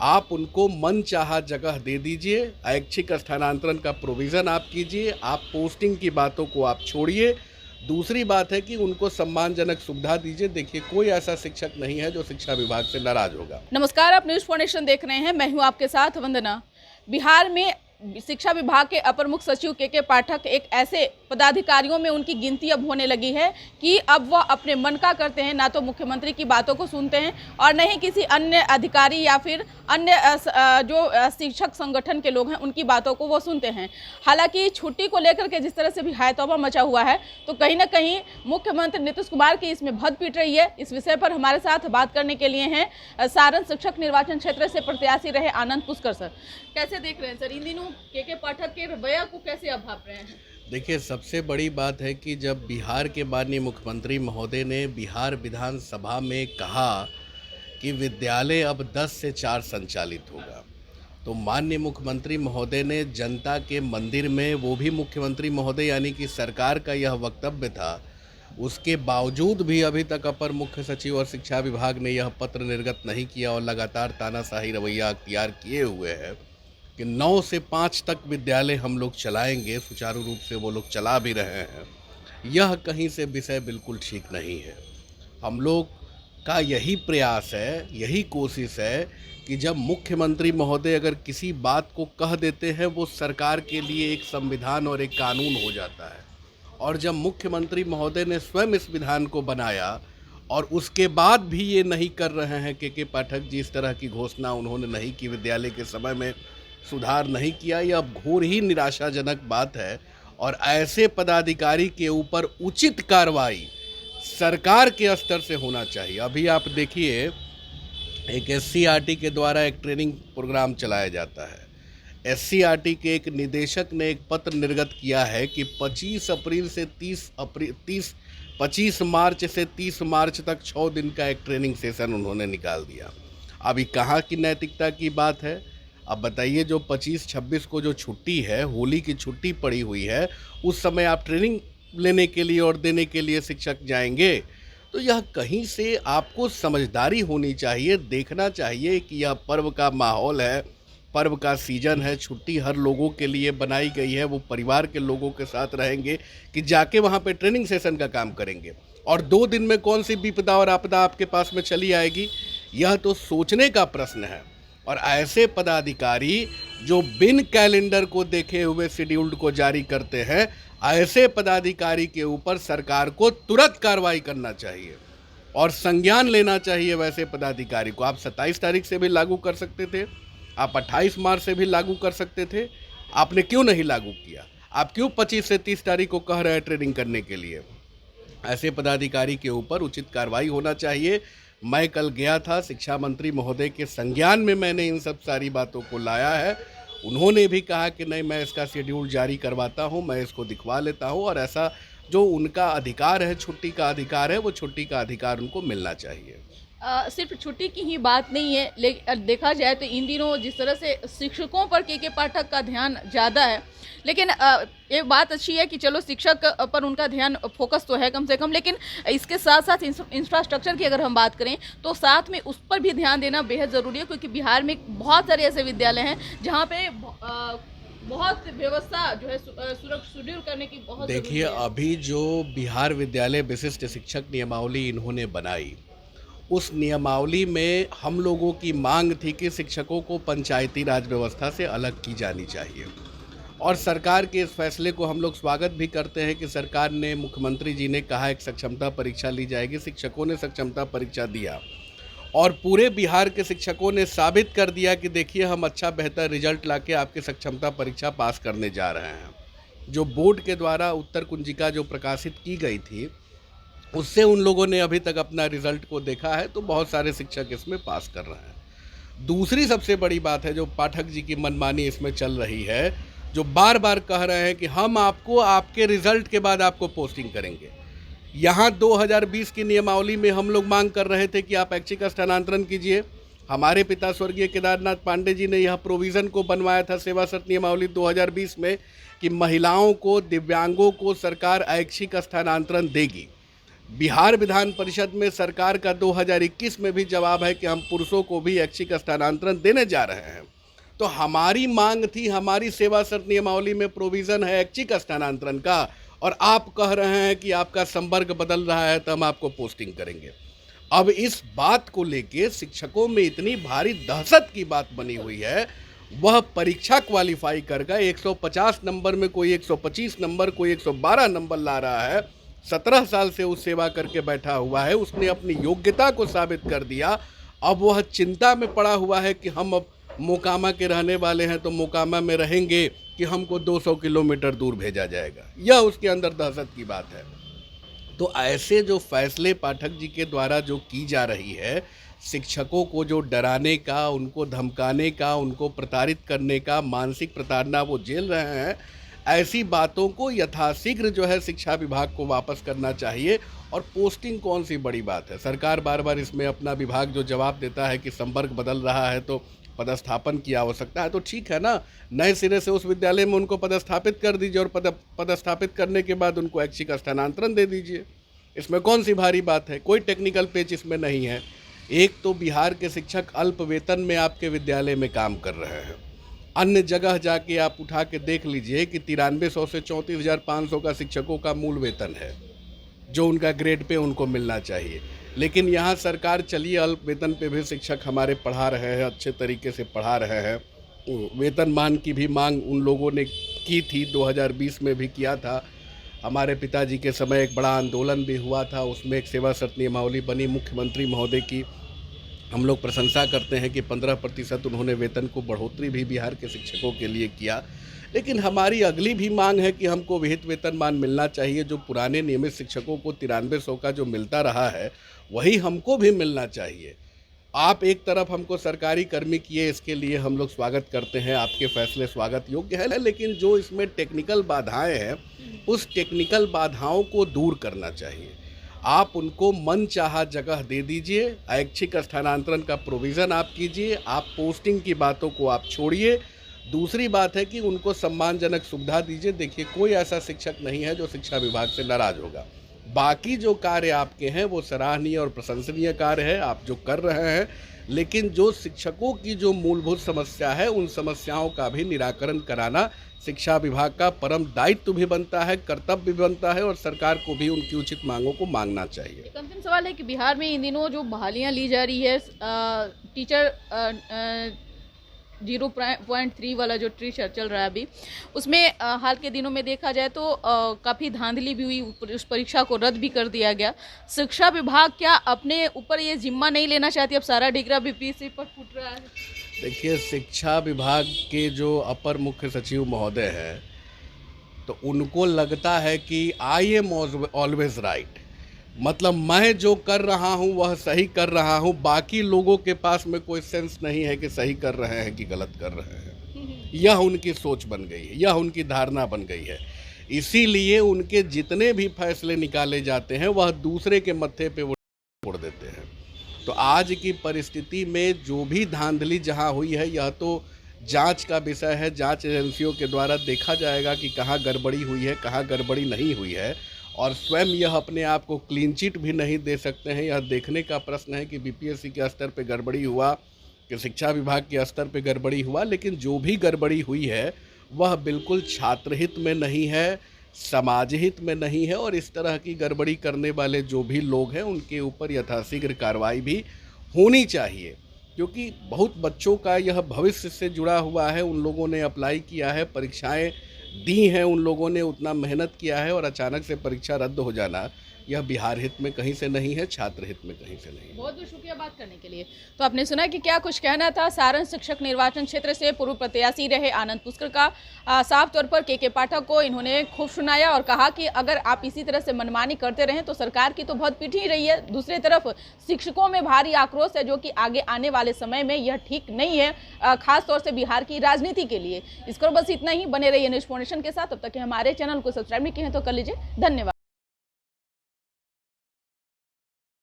आप उनको मनचाहा जगह दे दीजिए, ऐच्छिक स्थानांतरण का प्रोविज़न आप कीजिए, आप पोस्टिंग की बातों को आप छोड़िए। दूसरी बात है कि उनको सम्मानजनक सुविधा दीजिए। देखिए, कोई ऐसा शिक्षक नहीं है जो शिक्षा विभाग से नाराज़ होगा। नमस्कार, आप न्यूज़ फाउंडेशन देख रहे हैं। मैं हूं आपके साथ वंदना। बिहार में शिक्षा विभाग के अपर मुख्य सचिव के पाठक एक ऐसे पदाधिकारियों में उनकी गिनती अब होने लगी है कि अब वह अपने मन का करते हैं, ना तो मुख्यमंत्री की बातों को सुनते हैं और न ही किसी अन्य अधिकारी या फिर अन्य जो शिक्षक संगठन के लोग हैं उनकी बातों को वो सुनते हैं। हालांकि छुट्टी को लेकर के जिस तरह से भी हायतौबा मचा हुआ है, तो कहीं ना कहीं मुख्यमंत्री नीतीश कुमार की इसमें भद पीट रही है। इस विषय पर हमारे साथ बात करने के लिए हैं सारण शिक्षक निर्वाचन क्षेत्र से प्रत्याशी रहे आनंद पुष्कर सर। कैसे देख रहे हैं सर, इन दिनों के पाठक के रवैया को कैसे आप भाप रहे हैं? देखिए, सबसे बड़ी बात है कि जब बिहार के माननीय मुख्यमंत्री महोदय ने बिहार विधानसभा में कहा कि विद्यालय अब 10 से 4 संचालित होगा, तो माननीय मुख्यमंत्री महोदय ने जनता के मंदिर में, वो भी मुख्यमंत्री महोदय यानी कि सरकार का यह वक्तव्य था, उसके बावजूद भी अभी तक अपर मुख्य सचिव और शिक्षा विभाग ने यह पत्र निर्गत नहीं किया और लगातार तानाशाही रवैया अख्तियार किए हुए है कि 9 से 5 तक विद्यालय हम लोग चलाएंगे। सुचारू रूप से वो लोग चला भी रहे हैं। यह कहीं से विषय बिल्कुल ठीक नहीं है। हम लोग का यही प्रयास है, यही कोशिश है कि जब मुख्यमंत्री महोदय अगर किसी बात को कह देते हैं, वो सरकार के लिए एक संविधान और एक कानून हो जाता है। और जब मुख्यमंत्री महोदय ने स्वयं इस विधान को बनाया और उसके बाद भी ये नहीं कर रहे हैं, के पाठक जी, इस तरह की घोषणा उन्होंने नहीं की, विद्यालय के समय में सुधार नहीं किया, यह घोर ही निराशाजनक बात है। और ऐसे पदाधिकारी के ऊपर उचित कार्रवाई सरकार के स्तर से होना चाहिए। अभी आप देखिए, एक SCRT के द्वारा एक ट्रेनिंग प्रोग्राम चलाया जाता है। SCRT के एक निदेशक ने एक पत्र निर्गत किया है कि 25 मार्च से 30 मार्च तक 6 दिन का एक ट्रेनिंग सेशन उन्होंने निकाल दिया। अभी कहाँ की नैतिकता की बात है? अब बताइए, जो 25-26 को जो छुट्टी है, होली की छुट्टी पड़ी हुई है, उस समय आप ट्रेनिंग लेने के लिए और देने के लिए शिक्षक जाएंगे? तो यह कहीं से आपको समझदारी होनी चाहिए, देखना चाहिए कि यह पर्व का माहौल है, पर्व का सीज़न है, छुट्टी हर लोगों के लिए बनाई गई है। वो परिवार के लोगों के साथ रहेंगे कि जाके वहाँ पे ट्रेनिंग सेशन का काम करेंगे, और 2 दिन में कौन सी विपदा और आपदा आपके पास में चली आएगी? यह तो सोचने का प्रश्न है। और ऐसे पदाधिकारी जो बिन कैलेंडर को देखे हुए शेड्यूल्ड को जारी करते हैं, ऐसे पदाधिकारी के ऊपर सरकार को तुरंत कार्रवाई करना चाहिए और संज्ञान लेना चाहिए। वैसे पदाधिकारी को आप 27 तारीख से भी लागू कर सकते थे, आप 28 मार्च से भी लागू कर सकते थे। आपने क्यों नहीं लागू किया? आप क्यों 25 से 30 तारीख को कह रहे हैं ट्रेनिंग करने के लिए? ऐसे पदाधिकारी के ऊपर उचित कार्रवाई होना चाहिए। मैं कल गया था, शिक्षा मंत्री महोदय के संज्ञान में मैंने इन सब सारी बातों को लाया है। उन्होंने भी कहा कि नहीं, मैं इसका शेड्यूल जारी करवाता हूं, मैं इसको दिखवा लेता हूं, और ऐसा जो उनका अधिकार है, छुट्टी का अधिकार है, वो छुट्टी का अधिकार उनको मिलना चाहिए। सिर्फ छुट्टी की ही बात नहीं है, लेकिन देखा जाए तो इन दिनों जिस तरह से शिक्षकों पर के पाठक का ध्यान ज़्यादा है, लेकिन एक बात अच्छी है कि चलो शिक्षक पर उनका ध्यान फोकस तो है कम से कम, लेकिन इसके साथ साथ इंफ्रास्ट्रक्चर की अगर हम बात करें तो साथ में उस पर भी ध्यान देना बेहद ज़रूरी है, क्योंकि बिहार में बहुत सारे ऐसे विद्यालय हैं जहाँ पे बहुत व्यवस्था जो है सुदृढ़ करने की बहुत। देखिए, अभी जो बिहार विद्यालय विशिष्ट शिक्षक नियमावली इन्होंने बनाई, उस नियमावली में हम लोगों की मांग थी कि शिक्षकों को पंचायती राज व्यवस्था से अलग की जानी चाहिए, और सरकार के इस फैसले को हम लोग स्वागत भी करते हैं कि सरकार ने, मुख्यमंत्री जी ने कहा एक सक्षमता परीक्षा ली जाएगी। शिक्षकों ने सक्षमता परीक्षा दिया और पूरे बिहार के शिक्षकों ने साबित कर दिया कि देखिए, हम अच्छा बेहतर रिजल्ट लाके आपके सक्षमता परीक्षा पास करने जा रहे हैं। जो बोर्ड के द्वारा उत्तर कुंजिका जो प्रकाशित की गई थी, उससे उन लोगों ने अभी तक अपना रिजल्ट को देखा है, तो बहुत सारे शिक्षक इसमें पास कर रहे हैं। दूसरी सबसे बड़ी बात है, जो पाठक जी की मनमानी इसमें चल रही है, जो बार बार कह रहे हैं कि हम आपको आपके रिजल्ट के बाद आपको पोस्टिंग करेंगे। यहाँ 2020 की नियमावली में हम लोग मांग कर रहे थे कि आप ऐच्छिक स्थानांतरण कीजिए। हमारे पिता स्वर्गीय केदारनाथ पांडे जी ने यह प्रोविज़न को बनवाया था सेवा शर्त नियमावली 2020 में कि महिलाओं को, दिव्यांगों को सरकार ऐच्छिक स्थानांतरण देगी। बिहार विधान परिषद में सरकार का 2021 में भी जवाब है कि हम पुरुषों को भी ऐच्छिक स्थानांतरण देने जा रहे हैं। तो हमारी मांग थी, हमारी सेवा शर्त नियमावली में प्रोविज़न है ऐच्छिक स्थानांतरण का, और आप कह रहे हैं कि आपका संवर्ग बदल रहा है तो हम आपको पोस्टिंग करेंगे। अब इस बात को लेके शिक्षकों में इतनी भारी दहशत की बात बनी हुई है। वह परीक्षा क्वालिफाई कर गए, 150 नंबर में कोई 125 नंबर, कोई 112 नंबर ला रहा है। 17 साल से उस सेवा करके बैठा हुआ है, उसने अपनी योग्यता को साबित कर दिया। अब वह चिंता में पड़ा हुआ है कि हम अब मोकामा के रहने वाले हैं तो मोकामा में रहेंगे कि हमको 200 किलोमीटर दूर भेजा जाएगा। यह उसके अंदर दहशत की बात है। तो ऐसे जो फैसले पाठक जी के द्वारा जो की जा रही है, शिक्षकों को जो डराने का, उनको धमकाने का, उनको प्रताड़ित करने का, मानसिक प्रताड़ना वो झेल रहे हैं, ऐसी बातों को यथाशीघ्र जो है शिक्षा विभाग को वापस करना चाहिए। और पोस्टिंग कौन सी बड़ी बात है, सरकार बार बार इसमें अपना विभाग जो जवाब देता है कि संवर्ग बदल रहा है तो पदस्थापन की आवश्यकता है, तो ठीक है ना, नए सिरे से उस विद्यालय में उनको पदस्थापित कर दीजिए और पदस्थापित करने के बाद उनको ऐच्छिक स्थानांतरण दे दीजिए। इसमें कौन सी भारी बात है, कोई टेक्निकल पेच इसमें नहीं है। एक तो बिहार के शिक्षक अल्प वेतन में आपके विद्यालय में काम कर रहे हैं, अन्य जगह जाके आप उठा के देख लीजिए कि 9300 से 34,500 का शिक्षकों का मूल वेतन है जो उनका ग्रेड पे उनको मिलना चाहिए। लेकिन यहाँ सरकार चलिए अल्प वेतन पे भी शिक्षक हमारे पढ़ा रहे हैं, अच्छे तरीके से पढ़ा रहे हैं। वेतनमान की भी मांग उन लोगों ने की थी, 2020 में भी किया था। हमारे पिताजी के समय एक बड़ा आंदोलन भी हुआ था, उसमें एक सेवा शर्त नियमावली बनी मुख्यमंत्री महोदय की। हम लोग प्रशंसा करते हैं कि 15% उन्होंने वेतन को बढ़ोतरी भी बिहार के शिक्षकों के लिए किया। लेकिन हमारी अगली भी मांग है कि हमको विहित वेतनमान मिलना चाहिए। जो पुराने नियमित शिक्षकों को 9300 का जो मिलता रहा है वही हमको भी मिलना चाहिए। आप एक तरफ हमको सरकारी कर्मी किए, इसके लिए हम लोग स्वागत करते हैं, आपके फैसले स्वागत योग्य है, लेकिन जो इसमें टेक्निकल बाधाएं हैं उस टेक्निकल बाधाओं को दूर करना चाहिए। आप उनको मनचाहा जगह दे दीजिए, ऐच्छिक स्थानांतरण का प्रोविज़न आप कीजिए, आप पोस्टिंग की बातों को आप छोड़िए। दूसरी बात है कि उनको सम्मानजनक सुविधा दीजिए। देखिए, कोई ऐसा शिक्षक नहीं है जो शिक्षा विभाग से नाराज़ होगा। बाकी जो कार्य आपके हैं वो सराहनीय और प्रशंसनीय कार्य है, आप जो कर रहे हैं, लेकिन जो शिक्षकों की जो मूलभूत समस्या है उन समस्याओं का भी निराकरण कराना शिक्षा विभाग का परम दायित्व भी बनता है, कर्तव्य भी बनता है, और सरकार को भी उनकी उचित मांगों को मांगना चाहिए। एक अंतिम सवाल है कि बिहार में इन दिनों जो बहालियां ली जा रही है, टीचर 0.3 वाला जो टीचर चल रहा है अभी, उसमें हाल के दिनों में देखा जाए तो काफ़ी धांधली भी हुई, उस परीक्षा को रद्द भी कर दिया गया। शिक्षा विभाग क्या अपने ऊपर ये जिम्मा नहीं लेना चाहती? अब सारा डिगरा बीपीएससी पर फूट रहा है। देखिए, शिक्षा विभाग के जो अपर मुख्य सचिव महोदय हैं, तो उनको लगता है कि आई एम ऑलवेज राइट, मतलब मैं जो कर रहा हूँ वह सही कर रहा हूँ, बाकी लोगों के पास में कोई सेंस नहीं है कि सही कर रहे हैं कि गलत कर रहे हैं। यह उनकी सोच बन गई है, यह उनकी धारणा बन गई है। इसीलिए उनके जितने भी फैसले निकाले जाते हैं वह दूसरे के मत्थे पे वो छोड़ देते हैं। तो आज की परिस्थिति में जो भी धांधली जहाँ हुई है, यह तो जांच का विषय है। जांच एजेंसियों के द्वारा देखा जाएगा कि कहाँ गड़बड़ी हुई है, कहाँ गड़बड़ी नहीं हुई है, और स्वयं यह अपने आप को क्लीन चिट भी नहीं दे सकते हैं। यह देखने का प्रश्न है कि बीपीएससी के स्तर पे गड़बड़ी हुआ कि शिक्षा विभाग के स्तर पे गड़बड़ी हुआ, लेकिन जो भी गड़बड़ी हुई है वह बिल्कुल छात्र हित में नहीं है, समाज हित में नहीं है, और इस तरह की गड़बड़ी करने वाले जो भी लोग हैं उनके ऊपर यथाशीघ्र कार्रवाई भी होनी चाहिए। क्योंकि बहुत बच्चों का यह भविष्य से जुड़ा हुआ है, उन लोगों ने अप्लाई किया है, परीक्षाएं दी हैं, उन लोगों ने उतना मेहनत किया है, और अचानक से परीक्षा रद्द हो जाना यह बिहार हित में कहीं से नहीं है, छात्र हित में कहीं से नहीं है। बहुत बहुत शुक्रिया बात करने के लिए। तो आपने सुना कि क्या कुछ कहना था सारण शिक्षक निर्वाचन क्षेत्र से पूर्व प्रत्याशी रहे आनंद पुष्कर का। साफ तौर पर के पाठक को इन्होंने खूब सुनाया और कहा कि अगर आप इसी तरह से मनमानी करते रहें तो सरकार की तो बहुत पीठ ही रही है। दूसरी तरफ शिक्षकों में भारी आक्रोश है जो कि आगे आने वाले समय में यह ठीक नहीं है, खास तौर से बिहार की राजनीति के लिए। इसको बस इतना ही, बने रहिए न्यूज़ फाउंडेशन के साथ। तब तक हमारे चैनल को सब्सक्राइब नहीं किए हैं तो कर लीजिए। धन्यवाद।